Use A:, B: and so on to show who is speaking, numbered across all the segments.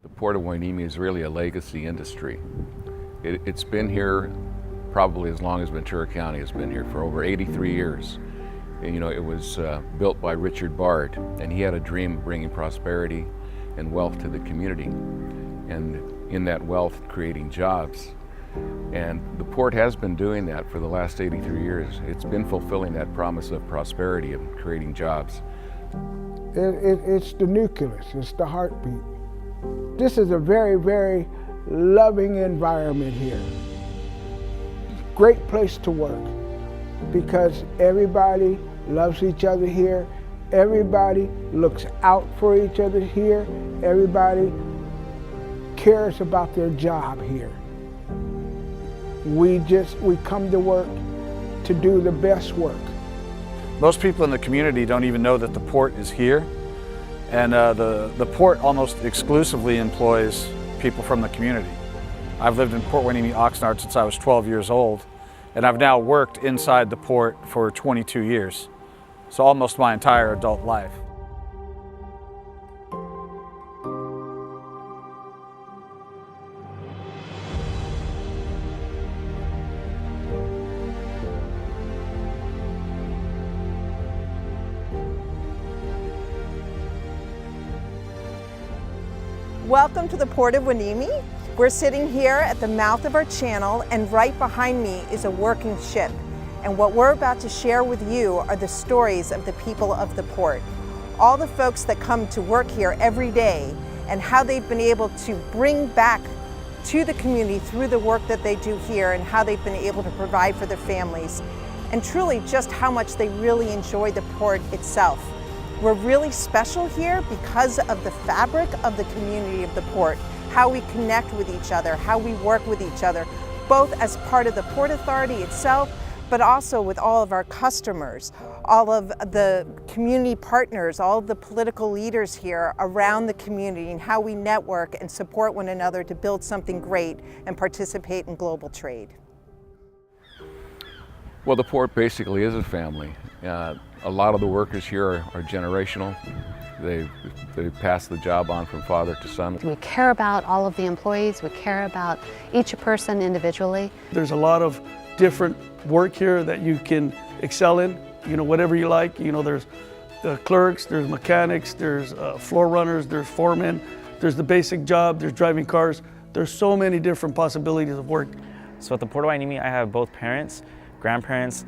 A: The Port of Hueneme is really a legacy industry. It's been here probably as long as Ventura County has been here, for over 83 years. And, it was built by Richard Bard, and he had a dream of bringing prosperity and wealth to the community, and in that wealth, creating jobs. And the port has been doing that for the last 83 years. It's been fulfilling that promise of prosperity and creating jobs.
B: It's the nucleus, it's the heartbeat. This is a very, very loving environment here. Great place to work because everybody loves each other here. Everybody looks out for each other here. Everybody cares about their job here. We come to work to do the best work.
C: Most people in the community don't even know that the port is here. And the port almost exclusively employs people from the community. I've lived in Port Hueneme, Oxnard since I was 12 years old, and I've now worked inside the port for 22 years. So almost my entire adult life.
D: Welcome to the Port of Hueneme. We're sitting here at the mouth of our channel, and right behind me is a working ship. And what we're about to share with you are the stories of the people of the port. All the folks that come to work here every day and how they've been able to bring back to the community through the work that they do here and how they've been able to provide for their families. And truly just how much they really enjoy the port itself. We're really special here because of the fabric of the community of the port, how we connect with each other, how we work with each other, both as part of the Port Authority itself, but also with all of our customers, all of the community partners, all of the political leaders here around the community, and how we network and support one another to build something great and participate in global trade.
A: Well, the port basically is a family. A lot of the workers here are generational. They pass the job on from father to son.
E: We care about all of the employees. We care about each person individually.
F: There's a lot of different work here that you can excel in, whatever you like. There's the clerks, there's mechanics, there's floor runners, there's foremen, there's the basic job, there's driving cars. There's so many different possibilities of work.
G: So at the Port of Hueneme, I have both parents, grandparents,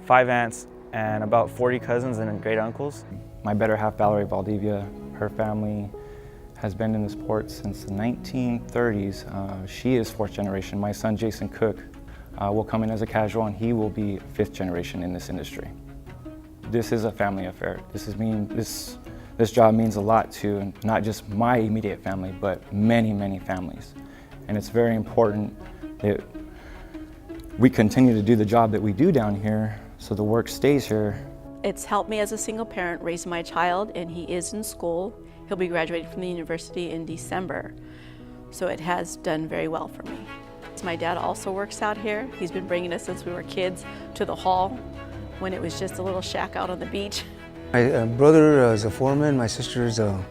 G: 5 aunts, and about 40 cousins and great uncles.
H: My better half, Valerie Valdivia, her family has been in this port since the 1930s. She is 4th generation. My son, Jason Cook, will come in as a casual, and he will be 5th generation in this industry. This is a family affair. This job means a lot to not just my immediate family, but many, many families. And it's very important that we continue to do the job that we do down here so the work stays here.
I: It's helped me as a single parent raise my child, and he is in school. He'll be graduating from the university in December. So it has done very well for me. My dad also works out here. He's been bringing us since we were kids to the hall when it was just a little shack out on the beach.
J: My brother is a foreman, my sister's an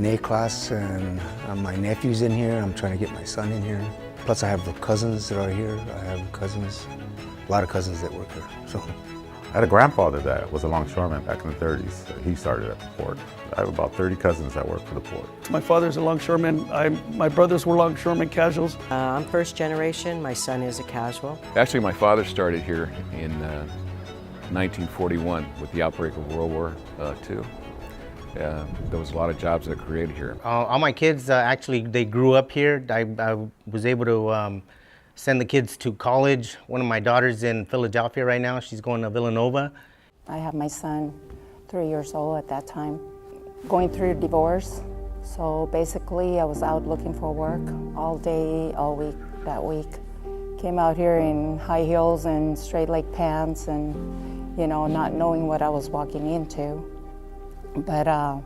J: A class, and my nephew's in here. I'm trying to get my son in here. Plus I have the cousins that are here. I have cousins, a lot of cousins that work here. So.
K: I had a grandfather that was a longshoreman back in the 30s. He started at the port. I have about 30 cousins that work for the port.
F: My father's a longshoreman. My brothers were longshoremen casuals.
L: I'm 1st generation. My son is a casual.
A: Actually, my father started here in 1941 with the outbreak of World War II. There was a lot of jobs that were created here.
M: All my kids, actually, they grew up here. I was able to send the kids to college. One of my daughters in Philadelphia right now. She's going to Villanova.
N: I have my son, 3 years old at that time, going through a divorce. So basically I was out looking for work all day, all week, that week. Came out here in high heels and straight leg pants and, not knowing what I was walking into. But I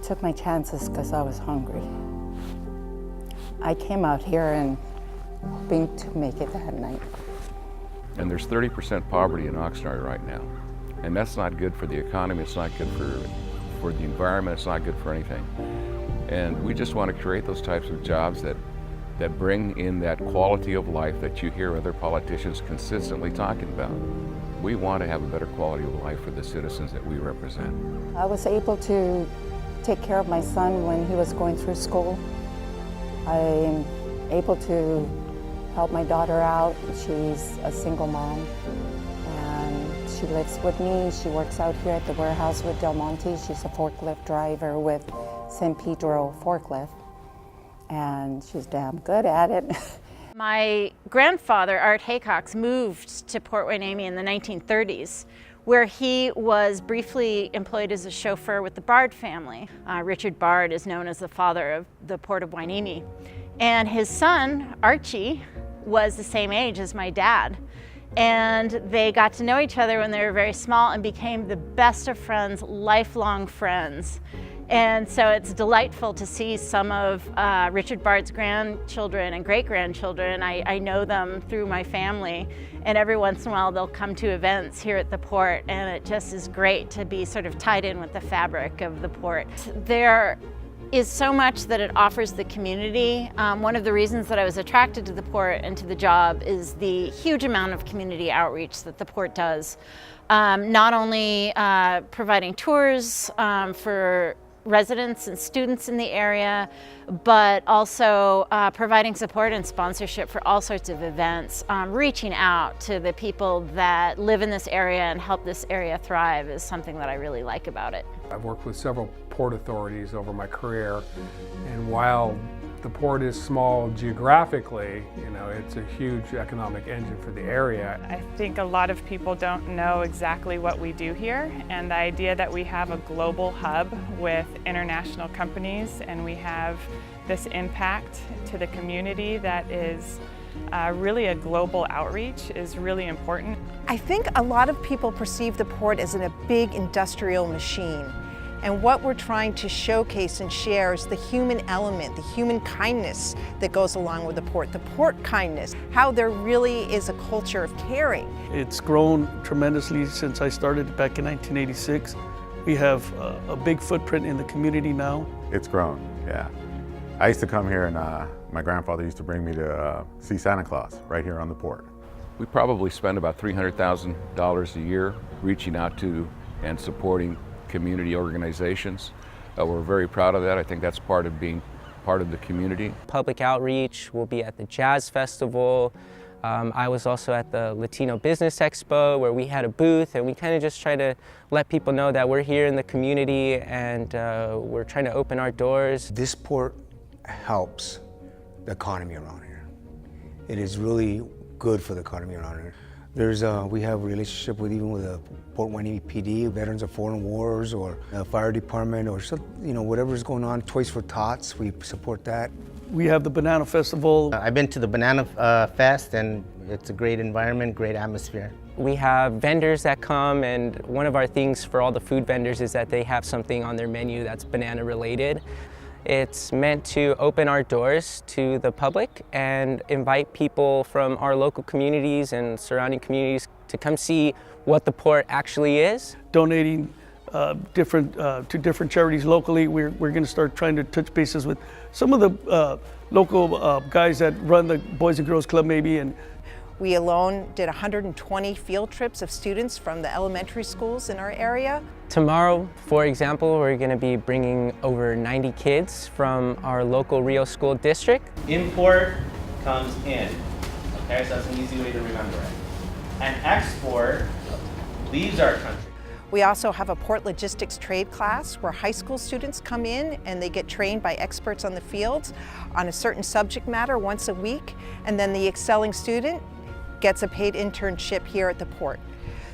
N: took my chances because I was hungry. I came out here and hoping to make it that night.
A: And there's 30% poverty in Oxnard right now. And that's not good for the economy, it's not good for the environment, it's not good for anything. And we just want to create those types of jobs that bring in that quality of life that you hear other politicians consistently talking about. We want to have a better quality of life for the citizens that we represent.
N: I was able to take care of my son when he was going through school. I'm able to help my daughter out. She's a single mom and she lives with me. She works out here at the warehouse with Del Monte. She's a forklift driver with San Pedro Forklift, and she's damn good at it.
O: My grandfather, Art Haycox, moved to Port Hueneme in the 1930s, where he was briefly employed as a chauffeur with the Bard family. Richard Bard is known as the father of the Port of Hueneme. And his son, Archie, was the same age as my dad. And they got to know each other when they were very small and became the best of friends, lifelong friends. And so it's delightful to see some of Richard Bard's grandchildren and great-grandchildren. I know them through my family, and every once in a while they'll come to events here at the port, and it just is great to be sort of tied in with the fabric of the port. There is so much that it offers the community. One of the reasons that I was attracted to the port and to the job is the huge amount of community outreach that the port does. Not only providing tours for residents and students in the area, but also providing support and sponsorship for all sorts of events. Reaching out to the people that live in this area and help this area thrive is something that I really like about it.
P: I've worked with several port authorities over my career, and while the port is small geographically, you know, it's a huge economic engine for the area.
Q: I think a lot of people don't know exactly what we do here, and the idea that we have a global hub with international companies and we have this impact to the community that is really a global outreach is really important.
D: I think a lot of people perceive the port as a big industrial machine. And what we're trying to showcase and share is the human element, the human kindness that goes along with the port kindness, how there really is a culture of caring.
F: It's grown tremendously since I started back in 1986. We have a big footprint in the community now.
K: It's grown, yeah. I used to come here and my grandfather used to bring me to see Santa Claus right here on the port.
A: We probably spend about $300,000 a year reaching out to and supporting community organizations. We're very proud of that. I think that's part of being part of the community.
R: Public outreach, we'll be at the Jazz Festival. I was also at the Latino Business Expo where we had a booth, and we kind of just try to let people know that we're here in the community and we're trying to open our doors.
J: This port helps the economy around here. It is really good for the economy around here. We have a relationship with the Port Hueneme PD, Veterans of Foreign Wars, or the fire department, or some, whatever's going on. Toys for Tots, we support that.
F: We have the Banana Festival.
M: I've been to the Banana Fest, and it's a great environment, great atmosphere.
R: We have vendors that come, and one of our things for all the food vendors is that they have something on their menu that's banana related. It's meant to open our doors to the public and invite people from our local communities and surrounding communities to come see what the port actually is.
F: Donating to different charities locally. We're going to start trying to touch bases with some of the local guys that run the Boys and Girls Club maybe. And
D: we alone did 120 field trips of students from the elementary schools in our area.
R: Tomorrow, for example, we're going to be bringing over 90 kids from our local Rio School District.
S: Import comes in, okay, so that's an easy way to remember it. And export leaves our country.
D: We also have a port logistics trade class where high school students come in and they get trained by experts on the fields on a certain subject matter once a week, and then the excelling student gets a paid internship here at the port.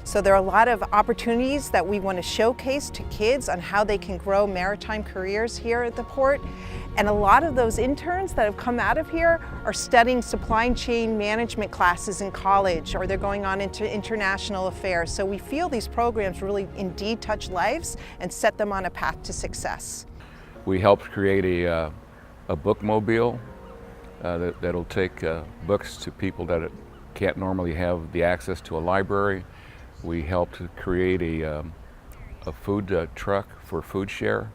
D: So there are a lot of opportunities that we want to showcase to kids on how they can grow maritime careers here at the port. And a lot of those interns that have come out of here are studying supply chain management classes in college, or they're going on into international affairs. So we feel these programs really indeed touch lives and set them on a path to success.
A: We helped create a bookmobile that'll take books to people that can't normally have the access to a library. We helped create a food truck for food share.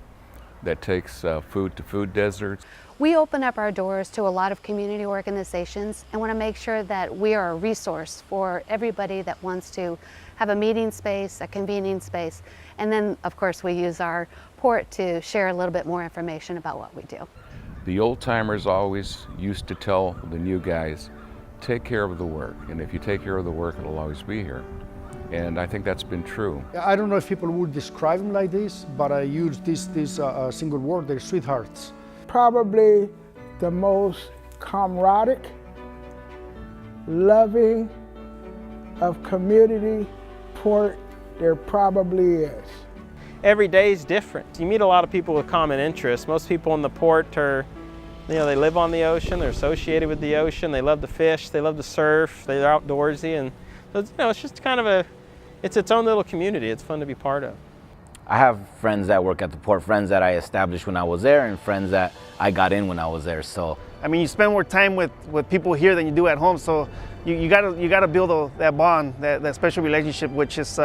A: that takes food to food deserts.
E: We open up our doors to a lot of community organizations and want to make sure that we are a resource for everybody that wants to have a meeting space, a convening space, and then of course we use our port to share a little bit more information about what we do.
A: The old timers always used to tell the new guys, take care of the work, and if you take care of the work, it'll always be here. And I think that's been true.
T: I don't know if people would describe them like this, but I use this single word, they're sweethearts.
B: Probably the most camaraderie, loving of community port there probably is.
U: Every day is different. You meet a lot of people with common interests. Most people in the port are, they live on the ocean, they're associated with the ocean, they love to fish, they love to surf, they're outdoorsy, and so, it's just kind of it's its own little community. It's fun to be part of.
V: I have friends that work at the port, friends that I established when I was there, and friends that I got in when I was there. So,
W: I mean, you spend more time with people here than you do at home. So, you gotta build that bond, that special relationship, which is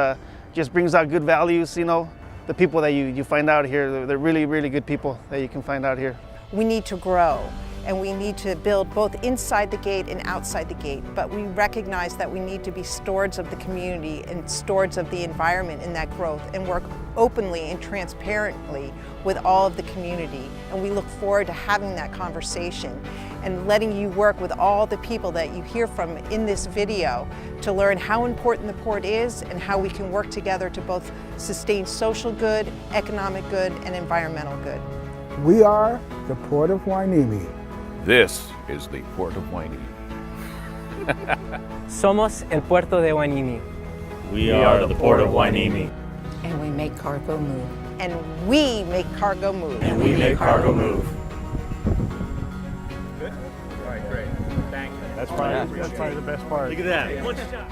W: just brings out good values. The people that you find out here, they're really, really good people that you can find out here.
D: We need to grow, and we need to build both inside the gate and outside the gate, but we recognize that we need to be stewards of the community and stewards of the environment in that growth and work openly and transparently with all of the community. And we look forward to having that conversation and letting you work with all the people that you hear from in this video to learn how important the port is and how we can work together to both sustain social good, economic good, and environmental good.
B: We are the Port of Hueneme.
A: This is the Port of Hueneme.
R: Somos el puerto de Hueneme.
S: We are the Port of Hueneme.
N: And we make cargo move.
D: And we make cargo move.
S: And we make cargo move.
W: Good? All right, great. Thank you. That's probably the best part.
S: Look at that.